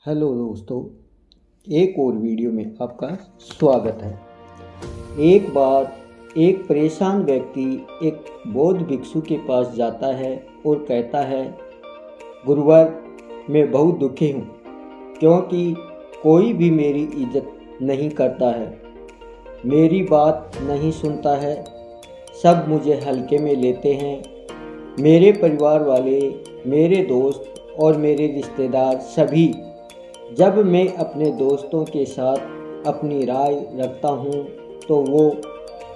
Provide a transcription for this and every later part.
Hello दोस्तों, एक और वीडियो में आपका स्वागत है। एक बार एक परेशान व्यक्ति एक बौद्ध भिक्षु के पास जाता है और कहता है, गुरुवर, मैं बहुत दुखी हूँ क्योंकि कोई भी मेरी इज्जत नहीं करता है, मेरी बात नहीं सुनता है, सब मुझे हल्के में लेते हैं। मेरे परिवार वाले, मेरे दोस्त और मेरे रिश्तेदार सभी जब मैं अपने दोस्तों के साथ अपनी राय रखता हूँ तो वो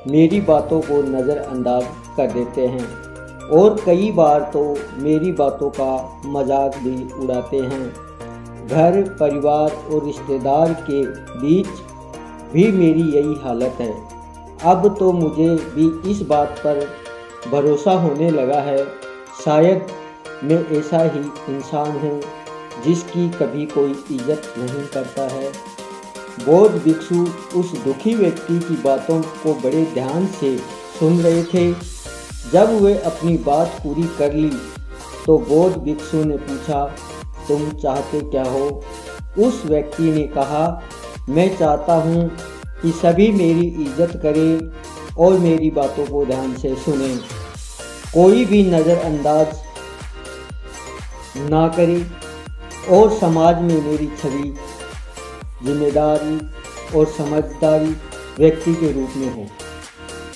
मेरी बातों को नज़रअंदाज कर देते हैं और कई बार तो मेरी बातों का मजाक भी उड़ाते हैं। घर परिवार और रिश्तेदार के बीच भी मेरी यही हालत है। अब तो मुझे भी इस बात पर भरोसा होने लगा है, शायद मैं ऐसा ही इंसान हूँ जिसकी कभी कोई इज्जत नहीं करता है। बौद्ध भिक्षु उस दुखी व्यक्ति की बातों को बड़े ध्यान से सुन रहे थे। जब वे अपनी बात पूरी कर ली तो बौद्ध भिक्षु ने पूछा, तुम चाहते क्या हो? उस व्यक्ति ने कहा, मैं चाहता हूँ कि सभी मेरी इज्जत करें और मेरी बातों को ध्यान से सुनें, कोई भी नज़रअंदाज ना करे और समाज में मेरी छवि जिम्मेदारी और समझदारी व्यक्ति के रूप में हो।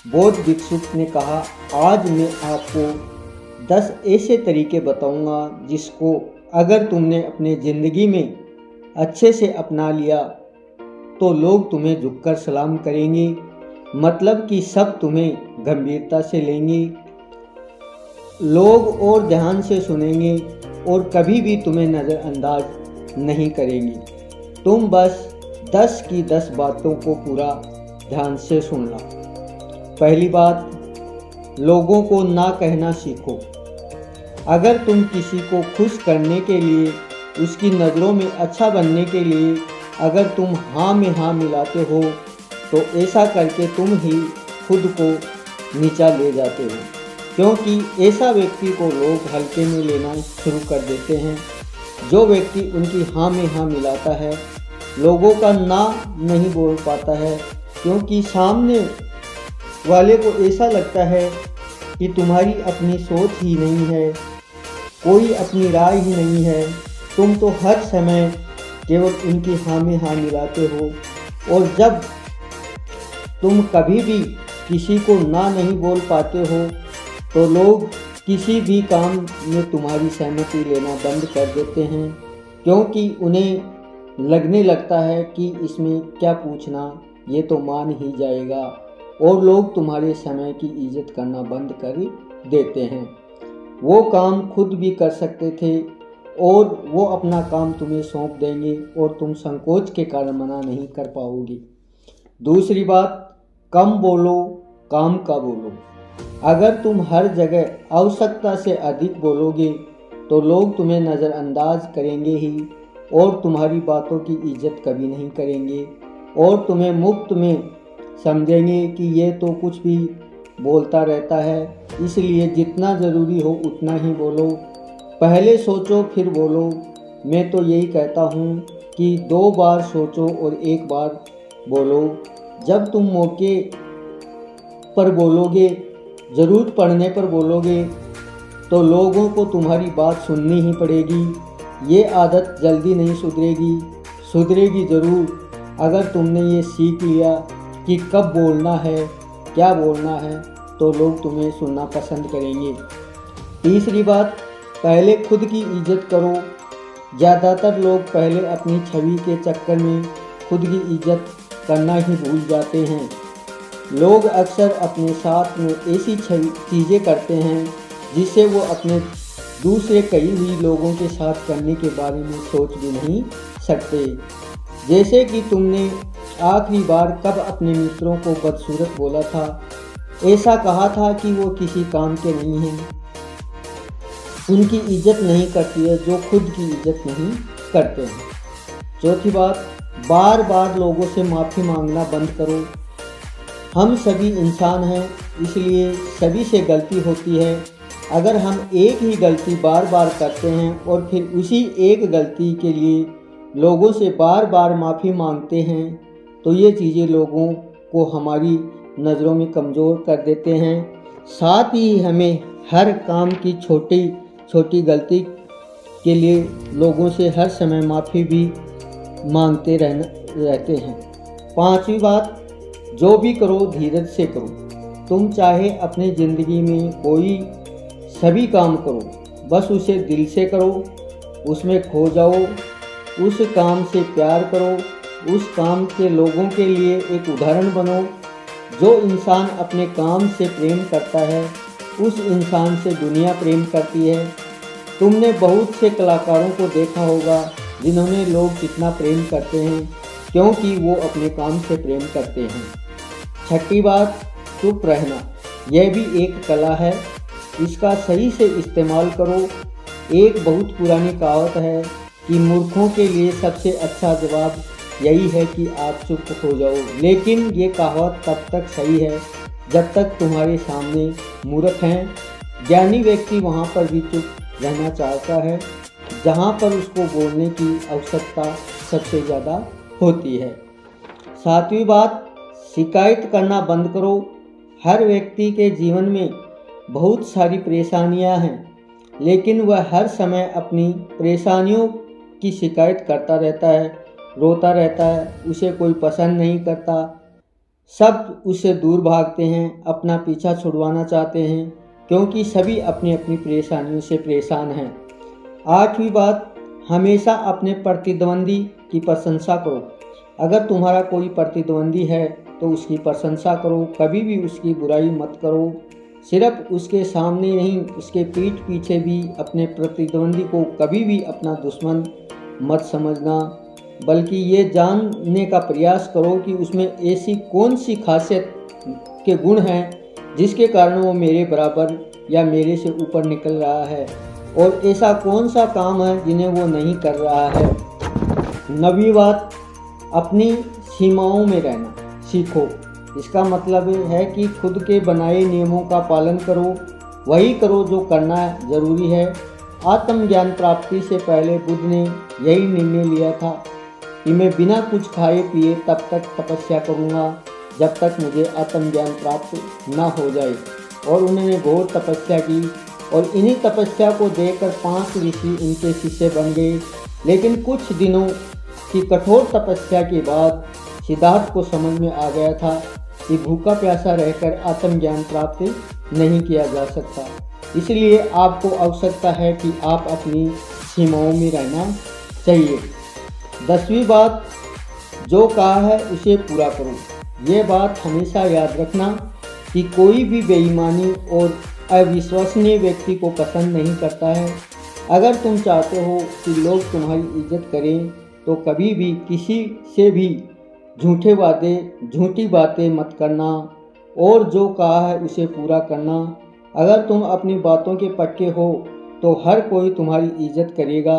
बौद्ध भिक्षु ने कहा, आज मैं आपको 10 ऐसे तरीके बताऊंगा जिसको अगर तुमने अपने ज़िंदगी में अच्छे से अपना लिया तो लोग तुम्हें झुककर सलाम करेंगे, मतलब कि सब तुम्हें गंभीरता से लेंगे, लोग और ध्यान से सुनेंगे और कभी भी तुम्हें नज़रअंदाज नहीं करेंगी। तुम बस 10 की 10 बातों को पूरा ध्यान से सुनना। पहली बात, लोगों को ना कहना सीखो। अगर तुम किसी को खुश करने के लिए, उसकी नज़रों में अच्छा बनने के लिए अगर तुम हाँ में हाँ मिलाते हो तो ऐसा करके तुम ही खुद को नीचा ले जाते हो, क्योंकि ऐसा व्यक्ति को लोग हल्के में लेना शुरू कर देते हैं। जो व्यक्ति उनकी हाँ में हाँ मिलाता है, लोगों का ना नहीं बोल पाता है, क्योंकि सामने वाले को ऐसा लगता है कि तुम्हारी अपनी सोच ही नहीं है, कोई अपनी राय ही नहीं है, तुम तो हर समय केवल उनकी हाँ में हाँ मिलाते हो। और जब तुम कभी भी किसी को ना नहीं बोल पाते हो तो लोग किसी भी काम में तुम्हारी सहमति लेना बंद कर देते हैं, क्योंकि उन्हें लगने लगता है कि इसमें क्या पूछना, ये तो मान ही जाएगा, और लोग तुम्हारे समय की इज्जत करना बंद कर देते हैं। वो काम खुद भी कर सकते थे और वो अपना काम तुम्हें सौंप देंगे और तुम संकोच के कारण मना नहीं कर पाओगे। दूसरी बात, कम बोलो, काम का बोलो। अगर तुम हर जगह आवश्यकता से अधिक बोलोगे तो लोग तुम्हें नज़रअंदाज करेंगे ही और तुम्हारी बातों की इज्जत कभी नहीं करेंगे और तुम्हें मुफ्त में समझेंगे कि ये तो कुछ भी बोलता रहता है। इसलिए जितना ज़रूरी हो उतना ही बोलो, पहले सोचो फिर बोलो। मैं तो यही कहता हूँ कि 2 बार सोचो और 1 बार बोलो। जब तुम मौके पर बोलोगे, ज़रूरत पड़ने पर बोलोगे तो लोगों को तुम्हारी बात सुननी ही पड़ेगी। ये आदत जल्दी नहीं सुधरेगी ज़रूर। अगर तुमने ये सीख लिया कि कब बोलना है, क्या बोलना है, तो लोग तुम्हें सुनना पसंद करेंगे। तीसरी बात, पहले खुद की इज्जत करो। ज़्यादातर लोग पहले अपनी छवि के चक्कर में खुद की इज्जत करना ही भूल जाते हैं। लोग अक्सर अपने साथ में ऐसी चीज़ें करते हैं जिसे वो अपने दूसरे कई हुई लोगों के साथ करने के बारे में सोच भी नहीं सकते। जैसे कि तुमने आखिरी बार कब अपने मित्रों को बदसूरत बोला था, ऐसा कहा था कि वो किसी काम के नहीं हैं, उनकी इज्जत नहीं करती है जो खुद की इज्जत नहीं करते हैं। चौथी बात, बार बार लोगों से माफ़ी मांगना बंद करो। हम सभी इंसान हैं, इसलिए सभी से गलती होती है। अगर हम एक ही गलती बार बार करते हैं और फिर उसी एक गलती के लिए लोगों से बार बार माफ़ी मांगते हैं तो ये चीज़ें लोगों को हमारी नज़रों में कमज़ोर कर देते हैं। साथ ही हमें हर काम की छोटी छोटी गलती के लिए लोगों से हर समय माफ़ी भी मांगते रहते हैं। पांचवी बात, जो भी करो धीरज से करो। तुम चाहे अपनी ज़िंदगी में कोई सभी काम करो, बस उसे दिल से करो, उसमें खो जाओ, उस काम से प्यार करो, उस काम के लोगों के लिए एक उदाहरण बनो। जो इंसान अपने काम से प्रेम करता है उस इंसान से दुनिया प्रेम करती है। तुमने बहुत से कलाकारों को देखा होगा जिन्होंने लोग कितना प्रेम करते हैं, क्योंकि वो अपने काम से प्रेम करते हैं। छठी बात, चुप रहना। यह भी एक कला है, इसका सही से इस्तेमाल करो। एक बहुत पुरानी कहावत है कि मूर्खों के लिए सबसे अच्छा जवाब यही है कि आप चुप हो जाओ, लेकिन ये कहावत तब तक सही है जब तक तुम्हारे सामने मूर्ख हैं। ज्ञानी व्यक्ति वहाँ पर भी चुप रहना चाहता है जहाँ पर उसको बोलने की आवश्यकता सबसे ज़्यादा होती है। सातवीं बात, शिकायत करना बंद करो। हर व्यक्ति के जीवन में बहुत सारी परेशानियां हैं, लेकिन वह हर समय अपनी परेशानियों की शिकायत करता रहता है, रोता रहता है, उसे कोई पसंद नहीं करता, सब उससे दूर भागते हैं, अपना पीछा छुड़वाना चाहते हैं, क्योंकि सभी अपनी अपनी परेशानियों से परेशान हैं। आठवीं बात, हमेशा अपने प्रतिद्वंदी की प्रशंसा करो। अगर तुम्हारा कोई प्रतिद्वंदी है तो उसकी प्रशंसा करो, कभी भी उसकी बुराई मत करो। सिर्फ उसके सामने नहीं, उसके पीठ पीछे भी अपने प्रतिद्वंदी को कभी भी अपना दुश्मन मत समझना, बल्कि ये जानने का प्रयास करो कि उसमें ऐसी कौन सी खासियत के गुण हैं जिसके कारण वो मेरे बराबर या मेरे से ऊपर निकल रहा है, और ऐसा कौन सा काम है जिन्हें वो नहीं कर रहा है। नवीं बात, अपनी सीमाओं में रहना सीखो। इसका मतलब है कि खुद के बनाए नियमों का पालन करो, वही करो जो करना जरूरी है। आत्मज्ञान प्राप्ति से पहले बुद्ध ने यही निर्णय लिया था कि मैं बिना कुछ खाए पिए तब तक तपस्या करूँगा जब तक मुझे आत्मज्ञान प्राप्त ना हो जाए, और उन्होंने घोर तपस्या की, और इन्हीं तपस्या को देखकर 5 ऋषि उनके शिष्य बन गए। लेकिन कुछ दिनों की कठोर तपस्या के बाद सिद्धार्थ को समझ में आ गया था कि भूखा प्यासा रहकर आत्मज्ञान प्राप्त नहीं किया जा सकता। इसलिए आपको आवश्यकता है कि आप अपनी सीमाओं में रहना चाहिए। 10वीं बात, जो कहा है उसे पूरा करो। ये बात हमेशा याद रखना कि कोई भी बेईमानी और अविश्वसनीय व्यक्ति को पसंद नहीं करता है। अगर तुम चाहते हो कि लोग तुम्हारी इज्जत करें तो कभी भी किसी से भी झूठी बातें मत करना, और जो कहा है उसे पूरा करना। अगर तुम अपनी बातों के पक्के हो तो हर कोई तुम्हारी इज्जत करेगा,